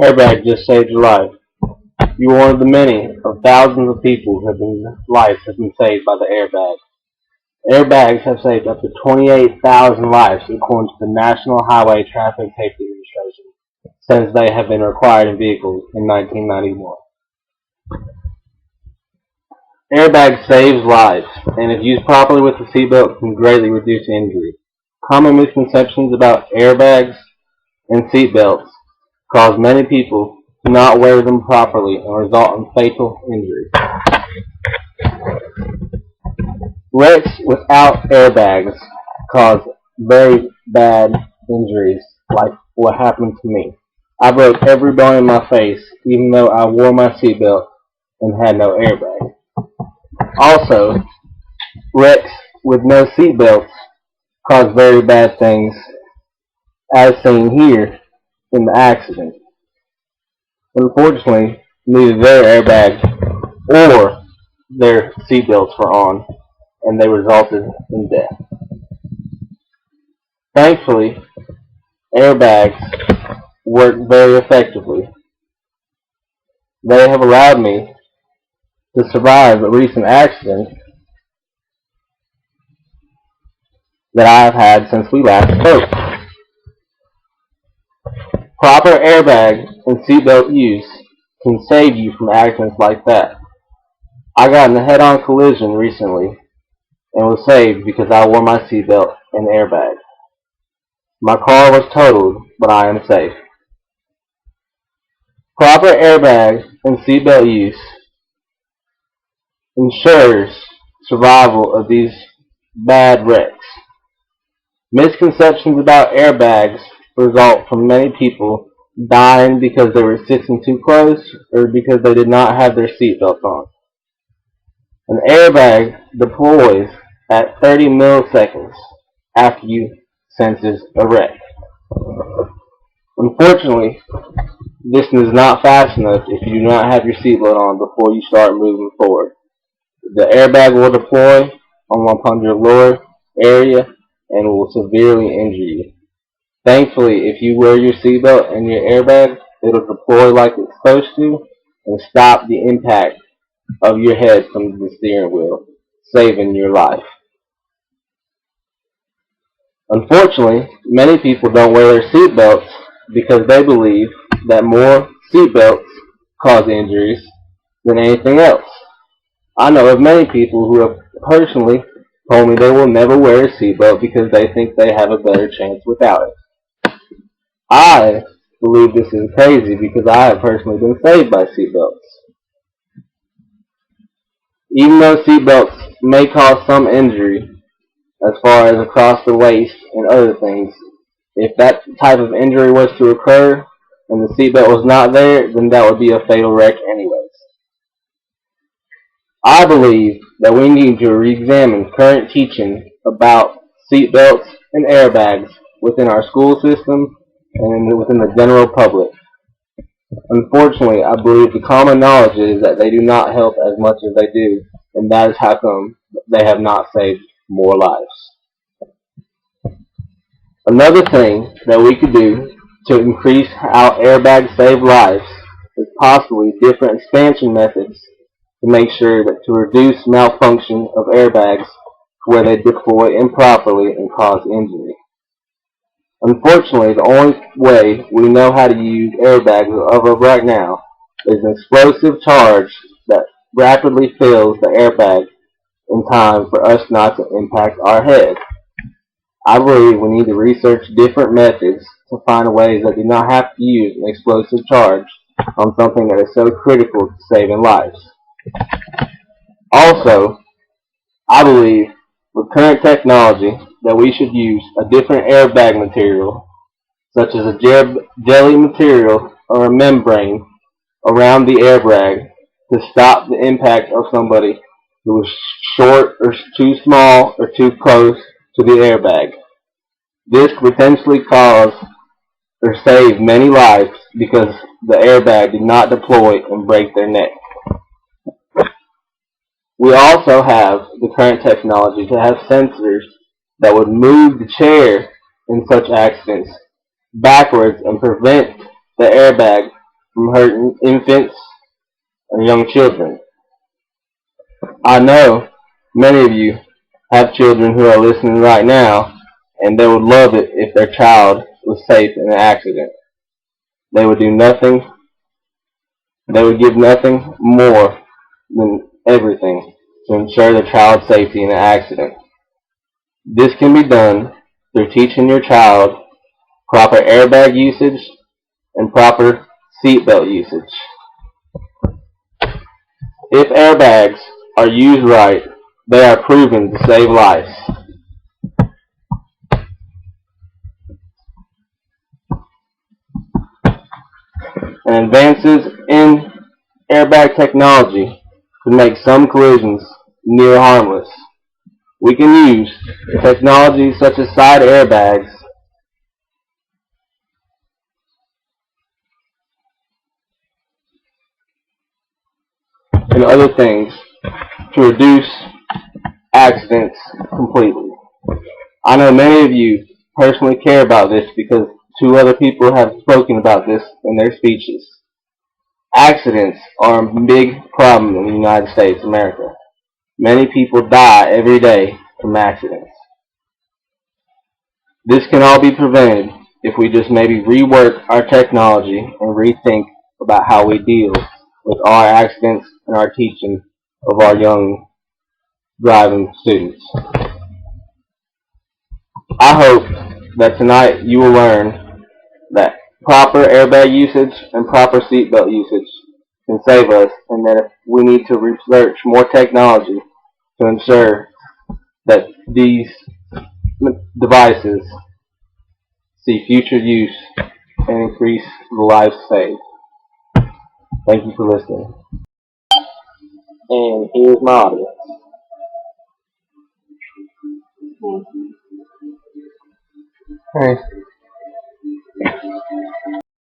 Airbag just saved your life. You are one of the many of thousands of people lives have been saved by the airbag. Airbags have saved up to 28,000 lives according to the National Highway Traffic Safety Administration since they have been required in vehicles in 1991. Airbags saves lives, and if used properly with a seatbelt, can greatly reduce injury. Common misconceptions about airbags and seatbelts cause many people to not wear them properly and result in fatal injury. Wrecks without airbags cause very bad injuries, like what happened to me. I broke every bone in my face, even though I wore my seatbelt and had no airbag. Also, wrecks with no seatbelts cause very bad things, as seen here in the accident. Unfortunately, neither their airbags or their seatbelts were on, and they resulted in death. Thankfully, airbags work very effectively. They have allowed me to survive a recent accident that I have had since we last spoke. Proper airbag and seatbelt use can save you from accidents like that. I got in a head-on collision recently and was saved because I wore my seatbelt and airbag. My car was totaled, but I am safe. Proper airbag and seatbelt use ensures survival of these bad wrecks. Misconceptions about airbags result from many people dying because they were sitting too close or because they did not have their seatbelts on. An airbag deploys at 30 milliseconds after you senses a wreck. Unfortunately, this is not fast enough if you do not have your seatbelt on before you start moving forward. The airbag will deploy upon your lower area and will severely injure you. Thankfully, if you wear your seatbelt and your airbag, it'll deploy like it's supposed to and stop the impact of your head from the steering wheel, saving your life. Unfortunately, many people don't wear their seatbelts because they believe that more seatbelts cause injuries than anything else. I know of many people who have personally told me they will never wear a seatbelt because they think they have a better chance without it. I believe this is crazy because I have personally been saved by seatbelts. Even though seatbelts may cause some injury, as far as across the waist and other things, if that type of injury was to occur and the seatbelt was not there, then that would be a fatal wreck anyways. I believe that we need to re-examine current teaching about seatbelts and airbags within our school system and within the general public. Unfortunately, I believe the common knowledge is that they do not help as much as they do, and that is how come they have not saved more lives. Another thing that we could do to increase how airbags save lives is possibly different expansion methods to make sure that to reduce malfunction of airbags where they deploy improperly and cause injury. Unfortunately, the only way we know how to use airbags as of right now is an explosive charge that rapidly fills the airbag in time for us not to impact our head. I believe we need to research different methods to find ways that do not have to use an explosive charge on something that is so critical to saving lives. Also, I believe with current technology that we should use a different airbag material, such as a jelly material or a membrane around the airbag to stop the impact of somebody who is short or too small or too close to the airbag. This could potentially cause or save many lives because the airbag did not deploy and break their neck. We also have the current technology to have sensors that would move the chair in such accidents backwards and prevent the airbag from hurting infants or young children. I know many of you have children who are listening right now, and they would love it if their child was safe in an accident. They would do nothing, they would give nothing more than everything to ensure their child's safety in an accident. This can be done through teaching your child proper airbag usage and proper seatbelt usage. If airbags are used right, they are proven to save lives. And advances in airbag technology can make some collisions near harmless. We can use technology such as side airbags and other things to reduce accidents completely. I know many of you personally care about this because two other people have spoken about this in their speeches. Accidents are a big problem in the United States of America. Many people die every day from accidents. This can all be prevented if we just maybe rework our technology and rethink about how we deal with our accidents and our teaching of our young driving students. I hope that tonight you will learn that proper airbag usage and proper seatbelt usage can save us, and that if we need to research more technology to ensure that these devices see future use and increase the lives saved. Thank you for listening. And here's my audience. Hey.